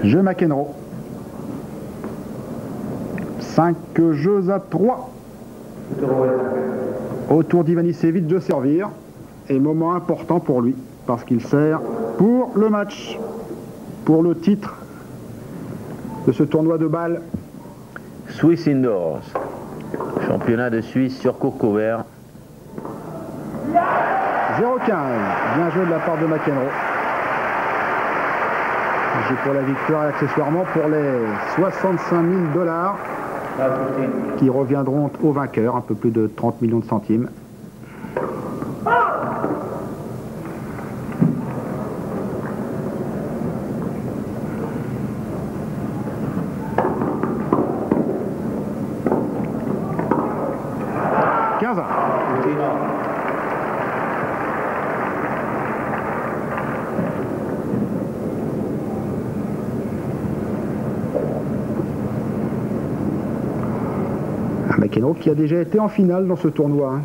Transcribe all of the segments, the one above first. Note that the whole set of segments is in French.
Jeu McEnroe. 5 jeux à 3. Au tour d'Ivanisevic de servir. Et moment important pour lui, parce qu'il sert pour le match, pour le titre de ce tournoi de Bâle. Swiss Indoors, championnat de Suisse sur court couvert. 0-15, bien joué de la part de McEnroe. Jeu pour la victoire et accessoirement pour les 65 000 $ qui reviendront au vainqueur, un peu plus de 30 millions de centimes. McEnroe qui a déjà été en finale dans ce tournoi, hein,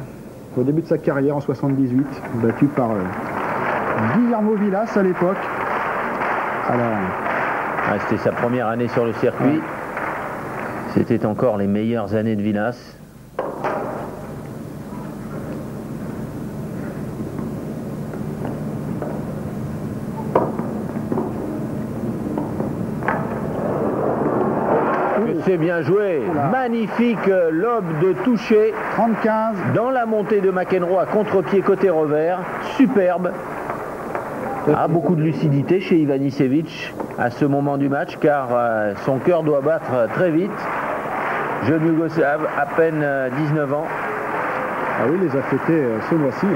au début de sa carrière en 78, battu par Guillermo Vilas à l'époque. C'était sa première année sur le circuit. C'était encore les meilleures années de Vilas. C'est bien joué, magnifique lob de toucher 35 dans la montée de McEnroe à contre-pied côté revers, superbe. Beaucoup de lucidité chez Ivanisevic à ce moment du match car son cœur doit battre très vite. Jeune Yougoslave, à peine 19 ans. Ah oui, il les a fêtés ce mois-ci.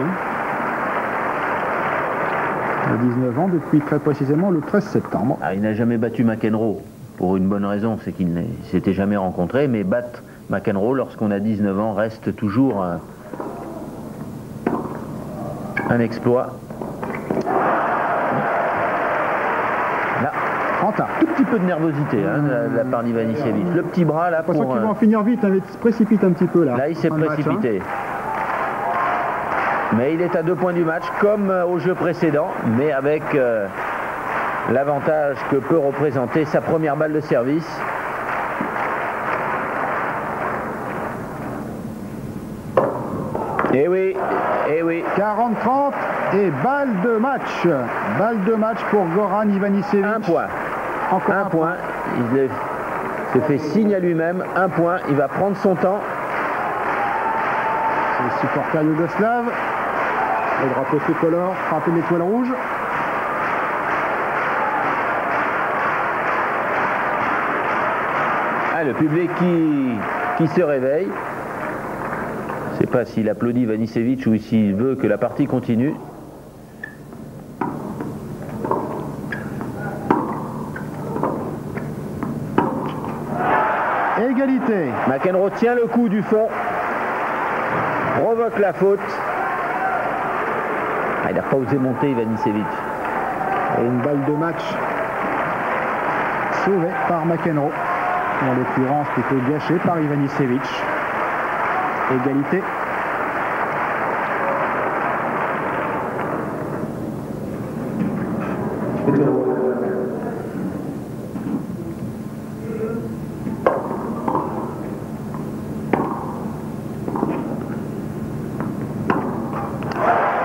À 19 ans depuis très précisément le 13 septembre. Il n'a jamais battu McEnroe. Pour une bonne raison, c'est qu'ils ne s'étaient jamais rencontrés, mais battre McEnroe lorsqu'on a 19 ans reste toujours un exploit. Là, un tout petit peu de nervosité de la part d'Ivanisevic. Le petit bras là pour... qu'il va en finir vite, il se précipite un petit peu là. Là, il s'est précipité. Mais il est à 2 points du match, comme au jeu précédent, mais avec... l'avantage que peut représenter sa première balle de service. Et oui, 40-30 et balle de match. Balle de match pour Goran Ivanisevic. Un point. Encore un point. Il se fait signe à lui-même. Un point. Il va prendre son temps. C'est le supporter yougoslave. Le drapeau tricolore frappé l'étoile rouge. Le public qui se réveille. Je ne sais pas s'il applaudit Ivanisevic ou s'il veut que la partie continue. Égalité. McEnroe tient le coup du fond. Provoque la faute. Il n'a pas osé monter Ivanisevic. Et une balle de match sauvée par McEnroe. En l'occurrence plutôt gâché par Ivanisevic. Égalité.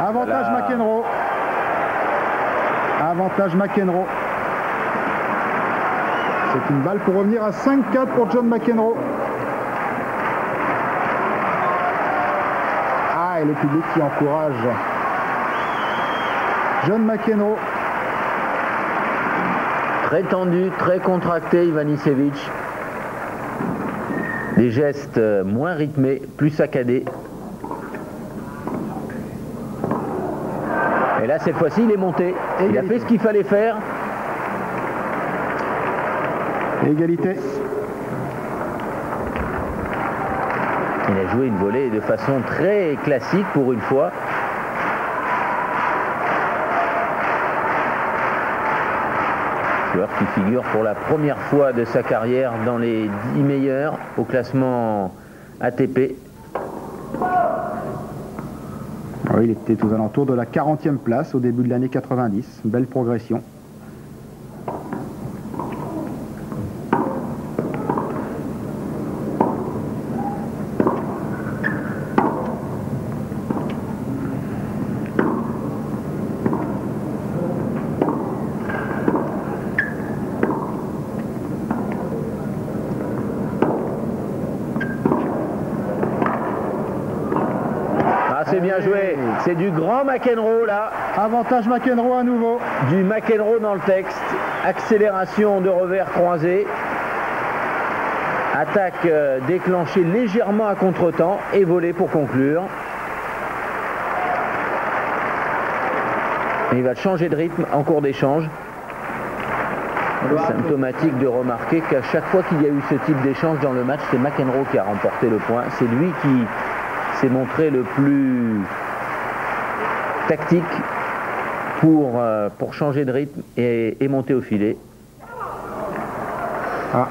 Avantage McEnroe. Avantage McEnroe. C'est une balle pour revenir à 5-4 pour John McEnroe. Et le public qui encourage John McEnroe. Très tendu, très contracté Ivanisevic. Des gestes moins rythmés, plus saccadés. Et là, cette fois-ci, il est monté. Il a fait ce qu'il fallait faire. Égalité. Il a joué une volée de façon très classique pour une fois. Joueur qui figure pour la première fois de sa carrière dans les 10 meilleurs au classement ATP. Oui, il était aux alentours de la 40e place au début de l'année 90. Belle progression. bien joué. C'est du grand McEnroe là. Avantage McEnroe à nouveau. Du McEnroe dans le texte. Accélération de revers croisé. Attaque déclenchée légèrement à contre-temps et volée pour conclure. Et il va changer de rythme en cours d'échange. Symptomatique de remarquer qu'à chaque fois qu'il y a eu ce type d'échange dans le match, c'est McEnroe qui a remporté le point. C'est lui qui s'est montré le plus tactique pour changer de rythme et monter au filet. Ah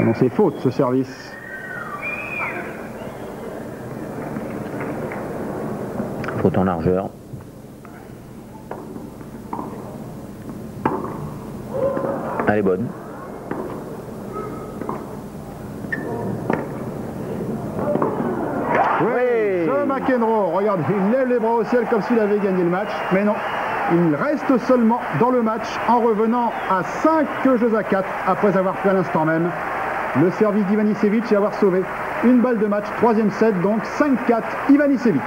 non, c'est faute ce service. Faute en largeur. Elle est bonne. Oui, ce McEnroe, regarde, il lève les bras au ciel comme s'il avait gagné le match. Mais non, il reste seulement dans le match en revenant à 5 jeux à 4 après avoir pris à l'instant même le service d'Ivanisevic et avoir sauvé une balle de match. Troisième set, donc 5-4 Ivanisevic.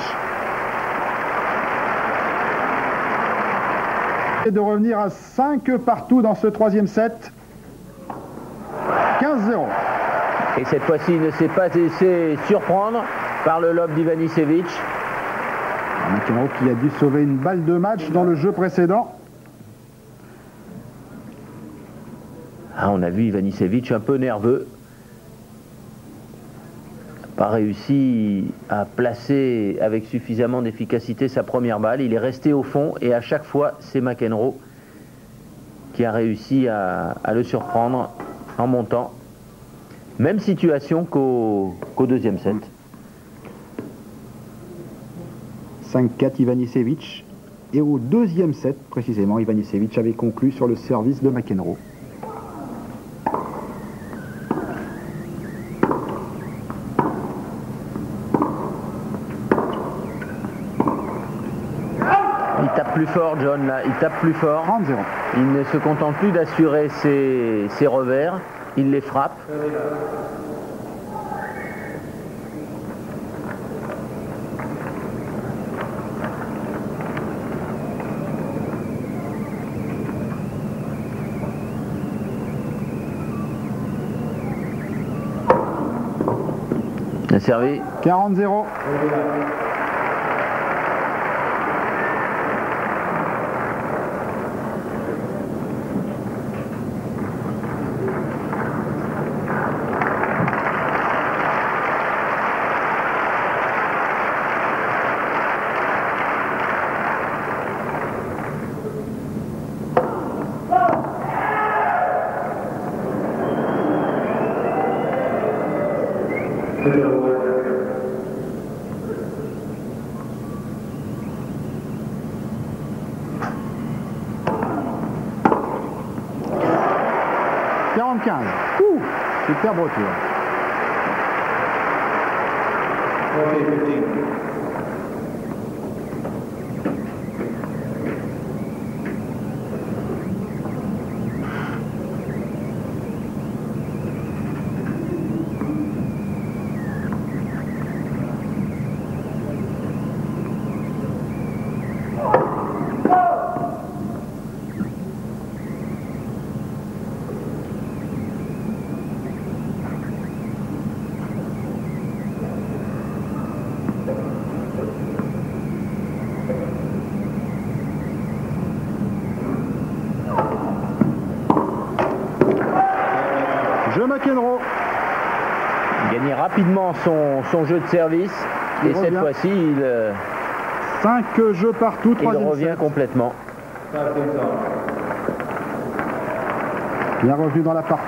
Et de revenir à 5 partout dans ce troisième set. 15-0. Et cette fois-ci, il ne s'est pas laissé surprendre par le lob d'Ivanisevic. McEnroe qui a dû sauver une balle de match dans le jeu précédent. Ah, on a vu Ivanisevic un peu nerveux. Pas réussi à placer avec suffisamment d'efficacité sa première balle. Il est resté au fond et à chaque fois, c'est McEnroe qui a réussi à le surprendre en montant. Même situation qu'au deuxième set. 5-4 Ivanisevic. Et au deuxième set, précisément, Ivanisevic avait conclu sur le service de McEnroe. Il tape plus fort, John, là. Il tape plus fort. 30-0. Il ne se contente plus d'assurer ses revers. Il les frappe. Il a servi. 40-0. Superbe retour. McEnroe. Il gagnait rapidement son jeu de service. Et cette fois-ci, il 5 jeux partout, il revient complètement. Bien revenu dans la partie.